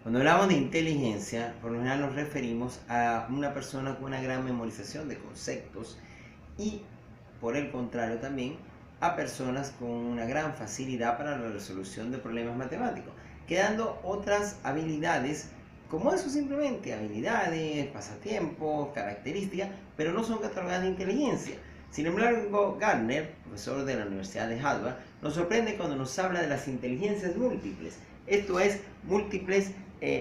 Cuando hablamos de inteligencia, por lo general nos referimos a una persona con una gran memorización de conceptos y, por el contrario también, a personas con una gran facilidad para la resolución de problemas matemáticos, quedando otras habilidades como eso simplemente, habilidades, pasatiempos, características, pero no son catalogadas de inteligencia. Sin embargo, Gardner, profesor de la Universidad de Harvard, nos sorprende cuando nos habla de las inteligencias múltiples, esto es, múltiples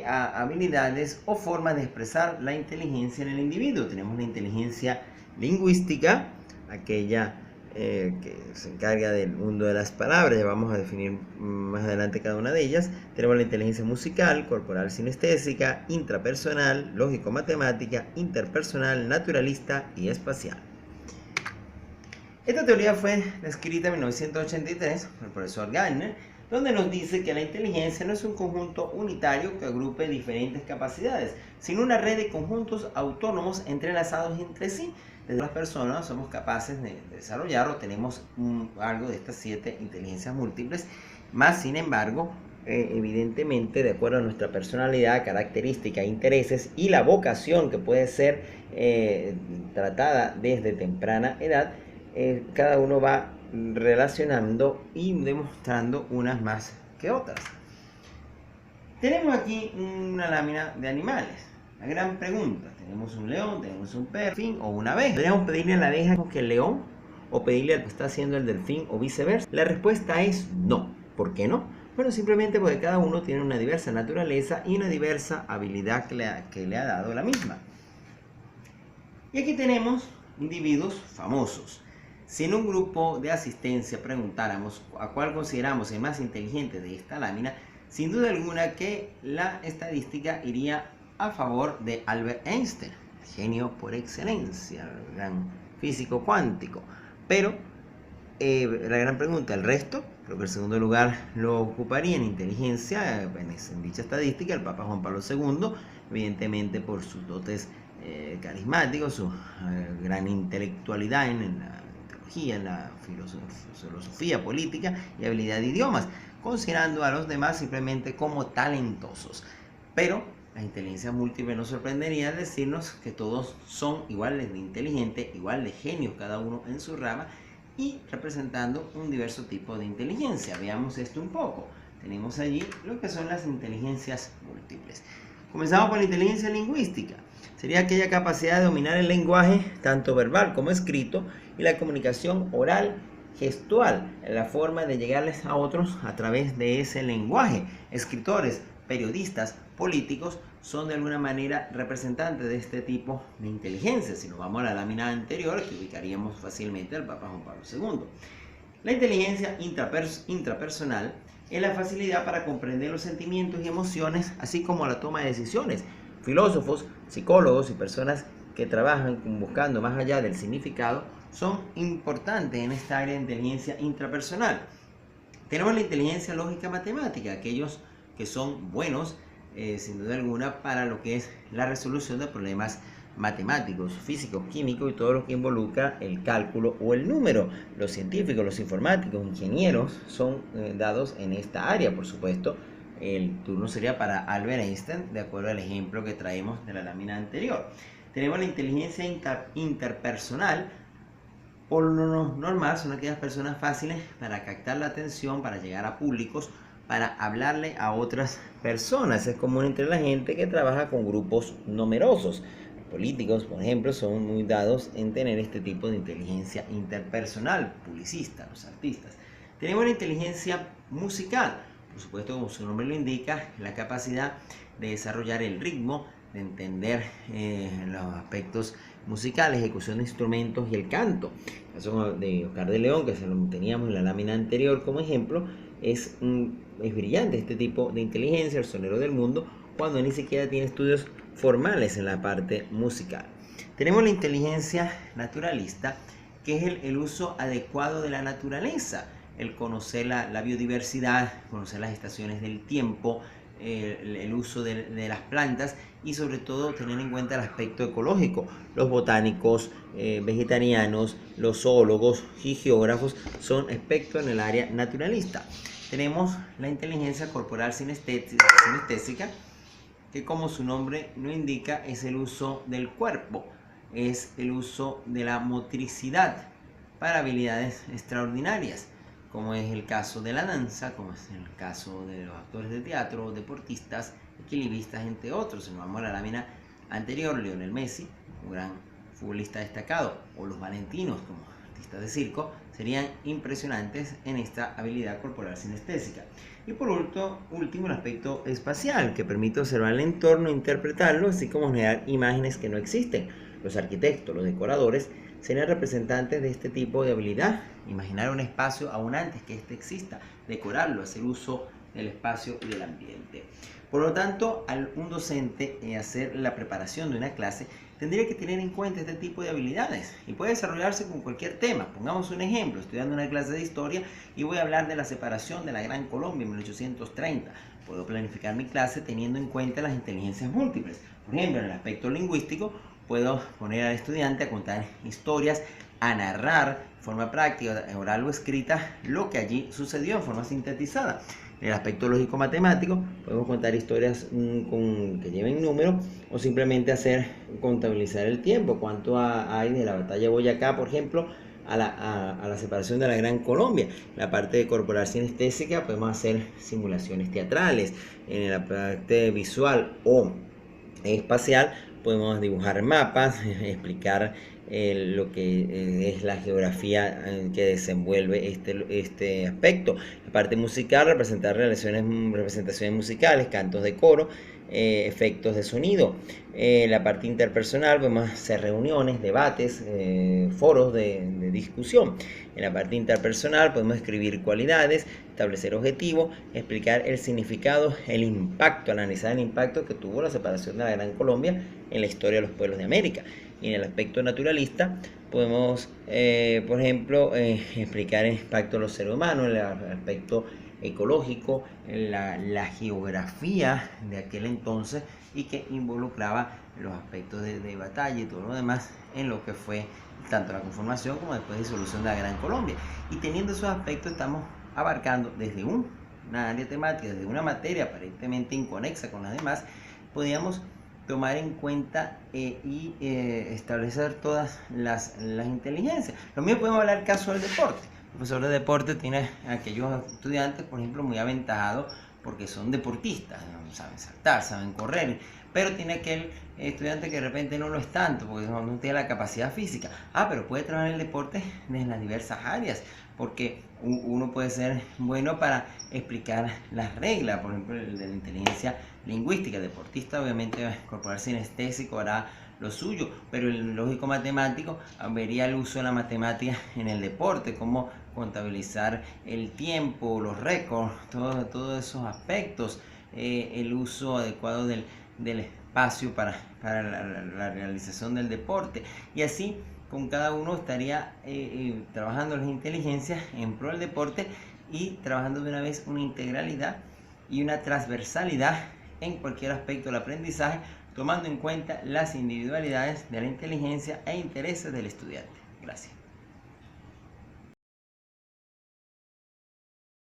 habilidades o formas de expresar la inteligencia en el individuo. Tenemos la inteligencia lingüística, aquella que se encarga del mundo de las palabras, ya vamos a definir más adelante cada una de ellas. Tenemos la inteligencia musical, corporal sinestésica, intrapersonal, lógico-matemática, interpersonal, naturalista y espacial. Esta teoría fue descrita en 1983 por el profesor Gardner, donde nos dice que la inteligencia no es un conjunto unitario que agrupe diferentes capacidades, sino una red de conjuntos autónomos entrelazados entre sí. Desde las personas somos capaces de desarrollar o tenemos algo de estas 7 inteligencias múltiples, más sin embargo, evidentemente, de acuerdo a nuestra personalidad, características, intereses y la vocación que puede ser tratada desde temprana edad, cada uno va relacionando y demostrando unas más que otras. Tenemos aquí una lámina de animales. La gran pregunta, tenemos un león, tenemos un delfín o una abeja. ¿Podríamos pedirle a la abeja que el león o pedirle al que está haciendo el delfín o viceversa? La respuesta es no. ¿Por qué no? Bueno, simplemente porque cada uno tiene una diversa naturaleza y una diversa habilidad que le ha dado la misma. Y aquí tenemos individuos famosos. Si en un grupo de asistencia preguntáramos a cuál consideramos el más inteligente de esta lámina, sin duda alguna que la estadística iría a favor de Albert Einstein, genio por excelencia, el gran físico cuántico. Pero la gran pregunta, ¿el resto? Creo que el segundo lugar lo ocuparía en inteligencia, en dicha estadística, el Papa Juan Pablo II, evidentemente por sus dotes carismáticos, su gran intelectualidad en la en la filosofía política y habilidad de idiomas, considerando a los demás simplemente como talentosos. Pero la inteligencia múltiple nos sorprendería al decirnos que todos son iguales de inteligentes, igual de genios cada uno en su rama y representando un diverso tipo de inteligencia. Veamos esto un poco. Tenemos allí lo que son las inteligencias múltiples. Comenzamos con la inteligencia lingüística. Sería aquella capacidad de dominar el lenguaje, tanto verbal como escrito, y la comunicación oral, gestual, la forma de llegarles a otros a través de ese lenguaje. Escritores, periodistas, políticos son de alguna manera representantes de este tipo de inteligencia. Si nos vamos a la lámina anterior, que ubicaríamos fácilmente al Papa Juan Pablo II. La inteligencia intrapersonal es la facilidad para comprender los sentimientos y emociones, así como la toma de decisiones. Filósofos, psicólogos y personas que trabajan buscando más allá del significado son importantes en esta área de inteligencia intrapersonal. Tenemos la inteligencia lógica matemática, aquellos que son buenos, sin duda alguna, para lo que es la resolución de problemas matemáticos, físicos, químicos y todo lo que involucra el cálculo o el número. Los científicos, los informáticos, ingenieros son dados en esta área, por supuesto. El turno sería para Albert Einstein, de acuerdo al ejemplo que traemos de la lámina anterior. Tenemos la inteligencia interpersonal. Por lo normal son aquellas personas fáciles para captar la atención, para llegar a públicos, para hablarle a otras personas. Es común entre la gente que trabaja con grupos numerosos. Los políticos, por ejemplo, son muy dados en tener este tipo de inteligencia interpersonal, publicistas, los artistas. Tenemos la inteligencia musical. Por supuesto, como su nombre lo indica, la capacidad de desarrollar el ritmo, de entender los aspectos musicales, ejecución de instrumentos y el canto. El caso de Oscar de León, que se lo teníamos en la lámina anterior como ejemplo, es brillante este tipo de inteligencia, el sonero del mundo, cuando ni siquiera tiene estudios formales en la parte musical. Tenemos la inteligencia naturalista, que es el uso adecuado de la naturaleza, el conocer la biodiversidad, conocer las estaciones del tiempo, el uso de las plantas y sobre todo tener en cuenta el aspecto ecológico. Los botánicos, vegetarianos, los zoólogos y geógrafos son expertos en el área naturalista. Tenemos la inteligencia corporal sinestésica, que, como su nombre lo indica, es el uso del cuerpo, es el uso de la motricidad para habilidades extraordinarias, como es el caso de la danza, como es el caso de los actores de teatro, deportistas, equilibristas, entre otros. Si nos vamos a la lámina anterior, Lionel Messi, un gran futbolista destacado, o los Valentinos como artistas de circo, serían impresionantes en esta habilidad corporal sinestésica. Y por último, el aspecto espacial, que permite observar el entorno, interpretarlo, así como generar imágenes que no existen. Los arquitectos, los decoradores, serían representantes de este tipo de habilidad: imaginar un espacio aún antes que éste exista, decorarlo, hacer uso del espacio y del ambiente. Por lo tanto, un docente hacer la preparación de una clase tendría que tener en cuenta este tipo de habilidades y puede desarrollarse con cualquier tema. Pongamos un ejemplo: estoy dando una clase de historia y voy a hablar de la separación de la Gran Colombia en 1830. Puedo planificar mi clase teniendo en cuenta las inteligencias múltiples. Por ejemplo, en el aspecto lingüístico, puedo poner al estudiante a contar historias, a narrar de forma práctica, oral o escrita, lo que allí sucedió en forma sintetizada. En el aspecto lógico-matemático, podemos contar historias que lleven números, o simplemente contabilizar el tiempo. Cuánto hay de la batalla de Boyacá, por ejemplo, a la separación de la Gran Colombia. En la parte corporal sinestésica podemos hacer simulaciones teatrales. En la parte visual o espacial podemos dibujar mapas, explicar lo que es la geografía que desenvuelve este aspecto. La parte musical, representar representaciones musicales, cantos de coro, efectos de sonido. La parte interpersonal, podemos hacer reuniones, debates, foros de discusión. En la parte interpersonal podemos escribir cualidades, establecer objetivos, explicar el significado, el impacto, analizar el impacto que tuvo la separación de la Gran Colombia en la historia de los pueblos de América. Y en el aspecto naturalista podemos, por ejemplo, explicar el impacto de los seres humanos, el aspecto ecológico, la geografía de aquel entonces, y que involucraba los aspectos de batalla y todo lo demás en lo que fue tanto la conformación como después de disolución de la Gran Colombia. Y teniendo esos aspectos, estamos abarcando desde una área temática, desde una materia aparentemente inconexa con las demás, podíamos tomar en cuenta y establecer todas las inteligencias. Lo mismo podemos hablar del caso del deporte. El profesor de deporte tiene a aquellos estudiantes, por ejemplo, muy aventajados porque son deportistas, saben saltar, saben correr, pero tiene aquel estudiante que de repente no lo es tanto porque no tiene la capacidad física. Pero puede trabajar el deporte en las diversas áreas, porque uno puede ser bueno para explicar las reglas, por ejemplo, el de la inteligencia lingüística. El deportista, obviamente, corporal sinestésico hará lo suyo, pero el lógico matemático vería el uso de la matemática en el deporte, cómo contabilizar el tiempo, los récords, todos esos aspectos, el uso adecuado del espacio para la realización del deporte, y así con cada uno estaría trabajando las inteligencias en pro del deporte y trabajando de una vez una integralidad y una transversalidad en cualquier aspecto del aprendizaje, tomando en cuenta las individualidades de la inteligencia e intereses del estudiante. Gracias.